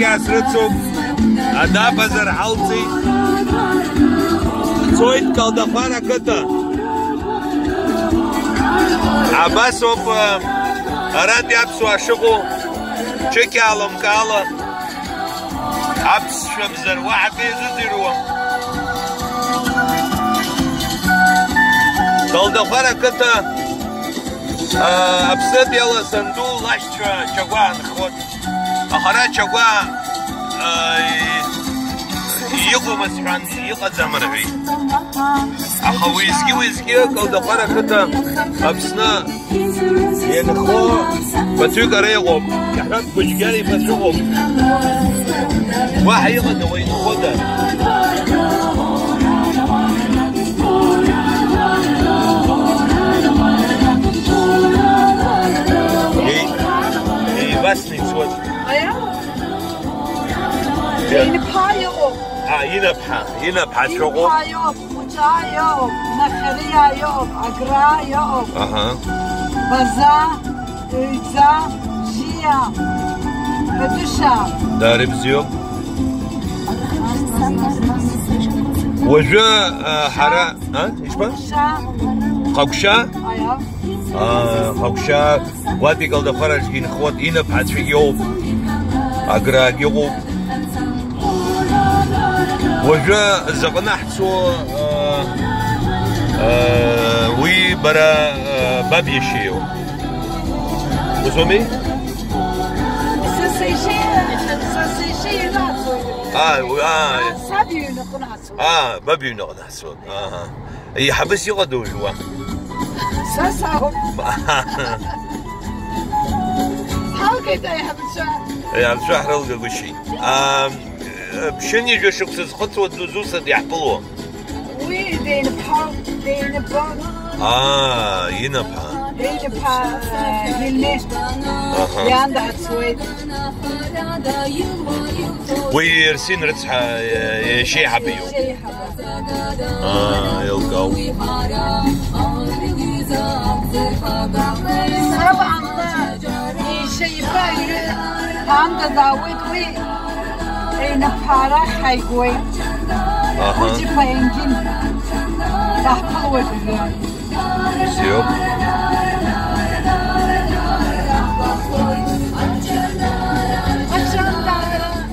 asrıtsuk. Ada pazar haltı. Soyt kaldafara kıta. Abbasov arad yapsu aşıqu. Çeki alım kalı. Abs şabzar vahabi zıdırwa. Kaldafara kıta. Absad yala sandu laşça çagwan khot. Akhara çagwa يقوم مسحان يقدم ربي أخو ويزكي كودا فرقته أبسنا ينخو فتوك ريقوم يحرق بجاري فتوقوم واحد يقدم وينخودا إيه بس نسوت ينبحى شغل يوب مجا يوب نخريا يوب أقرا يوب بزا إيزا جيا بدوشا داري بزيو وجا حرا ايش بقى؟ قوشا قوشا وادي قال دفرج كين خوات ينبحى في يوب أقرا يوب وجا زغناح سو وي برا باب يشيو وزومي سسيشي لا سابيو نقنعسو بابيو نقنعسو اي حبس يغدو جوا ساساهم حاول كده يا حبسا يا حبسا حرلقا قشي بشني جو شخص خطوة دوزوسة يحبلوه وي دينبحا ينبحا دينبحا هلي ياند عدسويد ويرسين رتحة شي حبيو يلقاو طبعا شي باير عند داوود وي نبحارا حيقوي وجي باينجين تحقل وجهي سيوب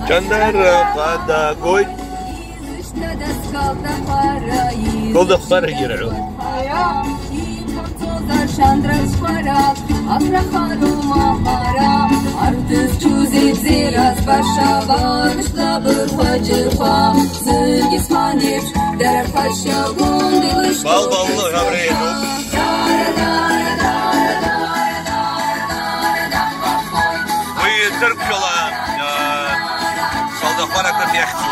جندر قادا قوي كل دخبر يرعو Şandras para, afraharu mahara, artık çuzip ziras başavar, ştabır facırha, zırgis manif, der paşa gundiliş. Bal ballı habreydu. Ve Türk şola, salda harakat yaxtı.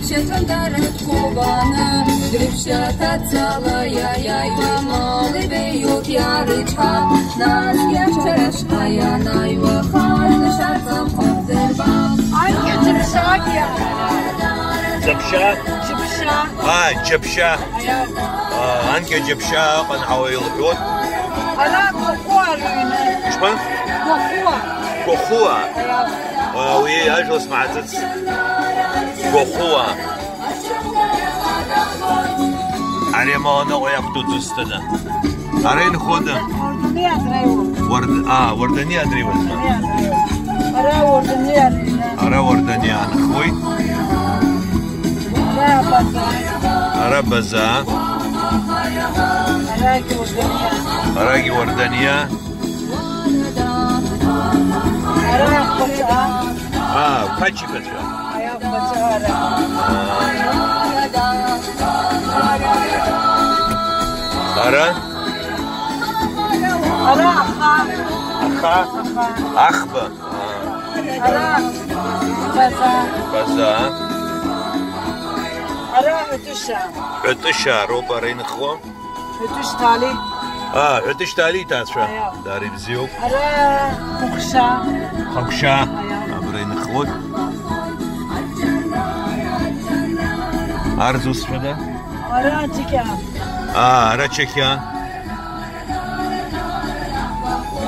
Şetandarat kovanı, dripşata çalaya yayva malı beyut yarıça, naz gerçeşkaya nayva harlı şartam kaptırba. Hangi cipşak ya? Cipşa? Cipşa. Cipşa. Hangi cipşa kan havayıl yot? أنا كوخوا رينا. إيش بقى؟ كوخوا. كوخوا. وهي أجلس مع زت. كوخوا. علي ما أنا وياخدو تستنا. أرين خودا. وردني أدريو. وردني أدريو. أرا وردني أدريو. أرا وردني أنا خوي. أرا بزا. أراجي وردانية كاتشي كاتشا أرا أخا أخبا أرا بزا بزا أرا عتشا عتشا روبا رين خوا عتش تالي حتى اشتالي تاسفة داري بزيوب أرا خكشة أبرين خود أرزوس شده أرا تكيا أرا تشيكيا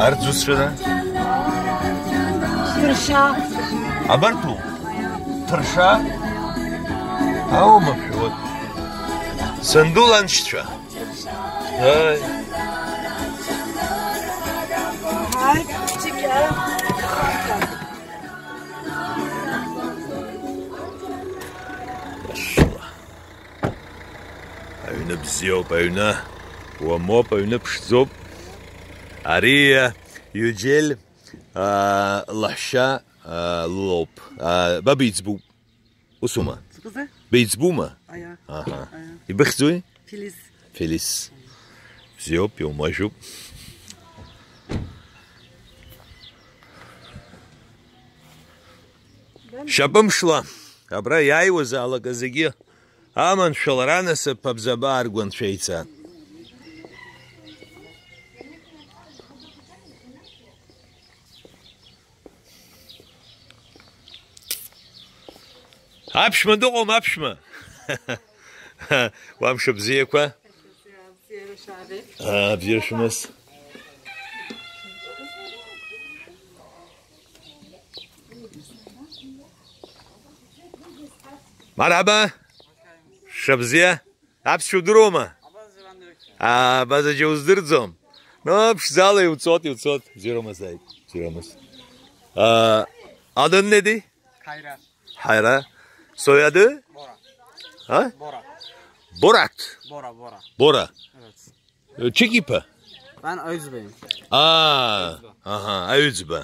أرزوس شده ترشا أبرتو ترشا أو مفشوت صندوق أنشتشا هاي تكيا أيونا بزيوب أيونا وموب أيونا بشزوب أريه يجيل لحشا لوب بابيتزبو وسوما بيتزبوما أها يبخزوي فيليس بزيوب يوم ماجوب شابم شلا أبرا ياي وزالا كزيجي آمن شلرانا سبب زبار قوان شيء أبشما دوغم أبشما وامشو بزيكوا بزير شمس مرحبا شبزية أبس شو دروما بازا جوز درزم نابش زالة يوتصوت زيرو مسايد زيرو مس adın neydi? Hayra. Soyadı? Bora. Ha? Bora. Borat. Bora. Bora. Evet. Çekipa. Ben Ayüzbeyim. Aha, Ayüzbe.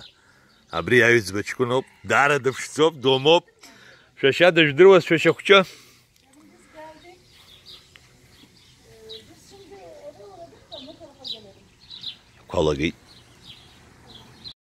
Abri Ayüzbe çıkınıp, dara dıfşıp, domop. Şaşa dışdırvaz, şaşa kuça. Kolay git.